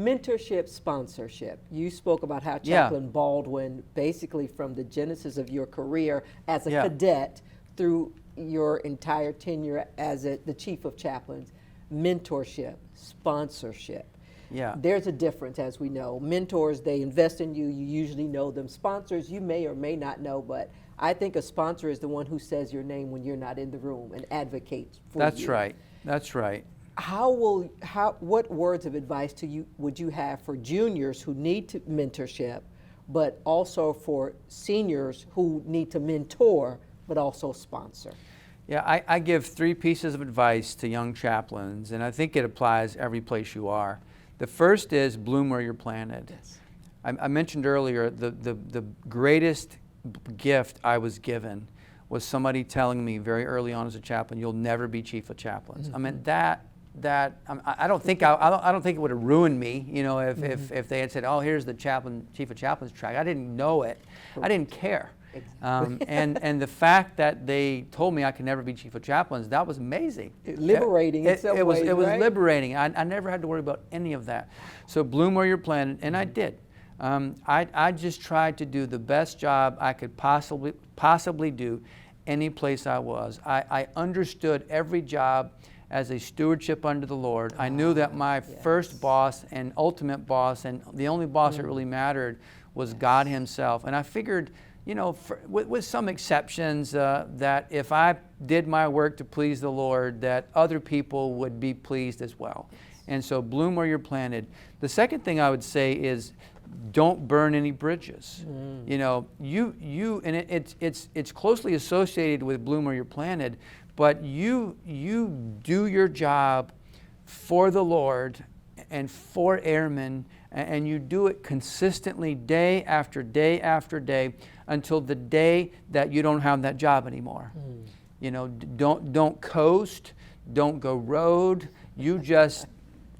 Mentorship, sponsorship. You spoke about how Yeah. Chaplain Baldwin, basically from the genesis of your career as a Yeah. cadet through your entire tenure as the chief of chaplains, mentorship, sponsorship. Yeah. There's a difference, as we know. Mentors, they invest in you. You usually know them. Sponsors, you may or may not know, but I think a sponsor is the one who says your name when you're not in the room and advocates for you. That's right. That's right. What words of advice would you have for juniors who need mentorship, but also for seniors who need to mentor, but also sponsor? Yeah, I give 3 pieces of advice to young chaplains, and I think it applies every place you are. The first is bloom where you're planted. Yes. I mentioned earlier the greatest gift I was given was somebody telling me very early on as a chaplain, "You'll never be chief of chaplains." Mm-hmm. I mean I don't think it would have ruined me, you know, if they had said, "Oh, here's the chief of chaplains track." I didn't know it. I didn't care. Exactly. And the fact that they told me I could never be chief of chaplains, that was amazing. Liberating in some ways, It was right? liberating. I never had to worry about any of that. So bloom where you're planted, and I did. I just tried to do the best job I could possibly do any place I was. I understood every job as a stewardship under the Lord. I knew that my first boss and ultimate boss and the only boss that really mattered was God Himself. And I figured, you know, with some exceptions, that if I did my work to please the Lord, that other people would be pleased as well. And so bloom where you're planted. The second thing I would say is don't burn any bridges. You know, and it's closely associated with bloom where you're planted, but you do your job for the Lord and for airmen, and you do it consistently day after day after day until the day that you don't have that job anymore. You know, don't coast, don't go road. You just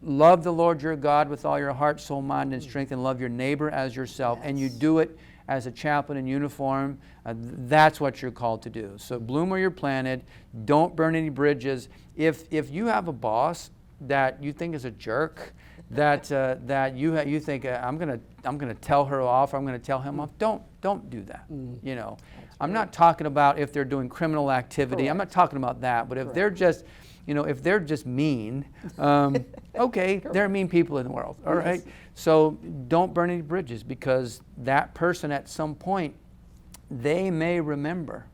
love the Lord your God with all your heart, soul, mind, and strength, and love your neighbor as yourself. And you do it as a chaplain in uniform. That's what you're called to do. So bloom where you're planted. Don't burn any bridges. If you have a boss that you think is a jerk, that you think I'm gonna tell her off, or I'm gonna tell him off, don't do that. You know, I'm not talking about if they're doing criminal activity. I'm not talking about that. But if they're just, you know, if they're just mean, okay, there are mean people in the world, all right? So don't burn any bridges, because that person at some point, they may remember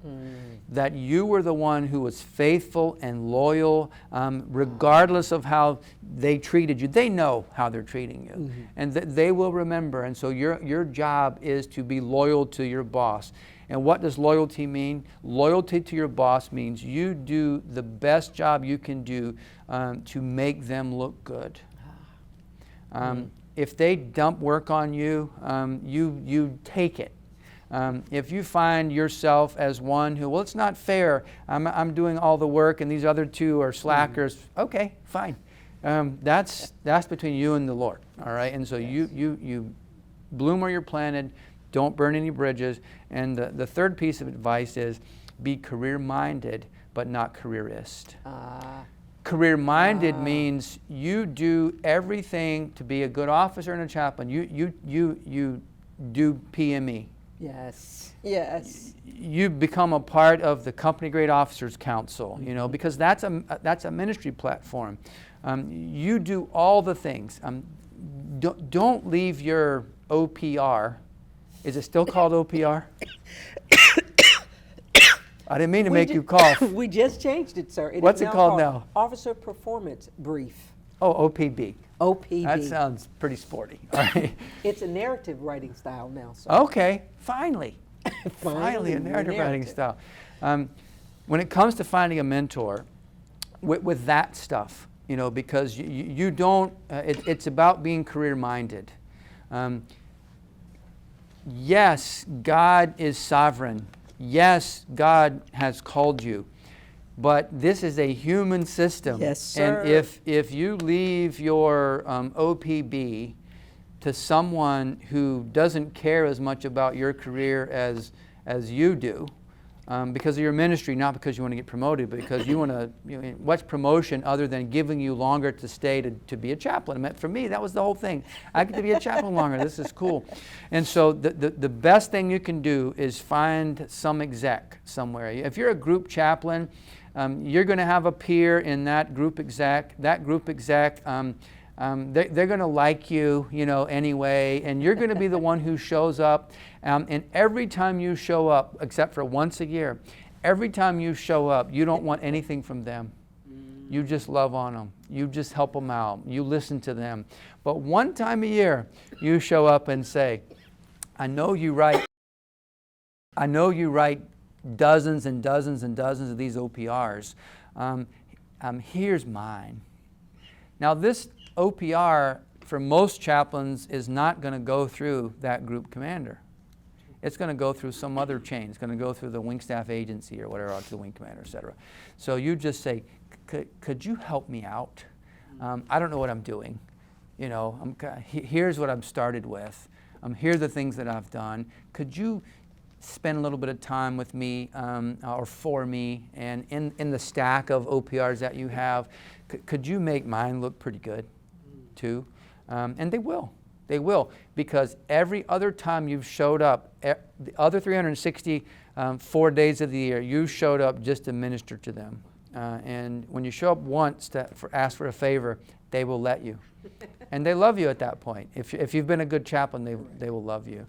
that you were the one who was faithful and loyal, regardless of how they treated you. They know how they're treating you, and they will remember. And so your job is to be loyal to your boss. And what does loyalty mean? Loyalty to your boss means you do the best job you can do to make them look good. If they dump work on you, you take it. If you find yourself as one who, well, it's not fair, I'm doing all the work and these other two are slackers, okay, fine. That's between you and the Lord, all right? And so you bloom where you're planted, don't burn any bridges. And the third piece of advice is be career-minded, but not careerist. Career-minded means you do everything to be a good officer and a chaplain. You do PME. Yes, yes. You become a part of the Company Grade Officers Council, you know, because that's a ministry platform. You do all the things. Don't leave your OPR. Is it still called OPR? I didn't mean to make you cough. We just changed it, sir. What's it called now? Officer Performance Brief. Oh, OPB. OPB. That sounds pretty sporty. All right. It's a narrative writing style now, sir. Okay, finally. Finally a narrative writing style. When it comes to finding a mentor, with that stuff, you know, because you don't, it's about being career-minded. Yes, God is sovereign. Yes, God has called you. But this is a human system. Yes, sir. And if you leave your OPB to someone who doesn't care as much about your career as you do, because of your ministry, not because you want to get promoted, but because you want to, what's promotion other than giving you longer to stay to be a chaplain? I mean, for me, that was the whole thing. I get to be a chaplain longer. This is cool. And so the best thing you can do is find some exec somewhere. If you're a group chaplain, you're going to have a peer in that group exec. That group exec, they're going to like you, anyway, and you're going to be the one who shows up. And every time you show up, except for once a year, every time you show up, you don't want anything from them. You just love on them. You just help them out. You listen to them. But one time a year, you show up and say, I know you write dozens and dozens and dozens of these OPRs. Here's mine. Now this OPR for most chaplains is not going to go through that group commander. It's going to go through some other chain. It's going to go through the wing staff agency or whatever, to the wing commander, et cetera. So you just say, could you help me out? I don't know what I'm doing. Here's what I've started with. Here are the things that I've done. Could you spend a little bit of time with me or for me, and in the stack of OPRs that you have, could you make mine look pretty good too? And they will. They will, because every other time you've showed up, the other 364 days of the year, you showed up just to minister to them. And when you show up once to ask for a favor, they will let you. And they love you at that point. If you've been a good chaplain, they will love you.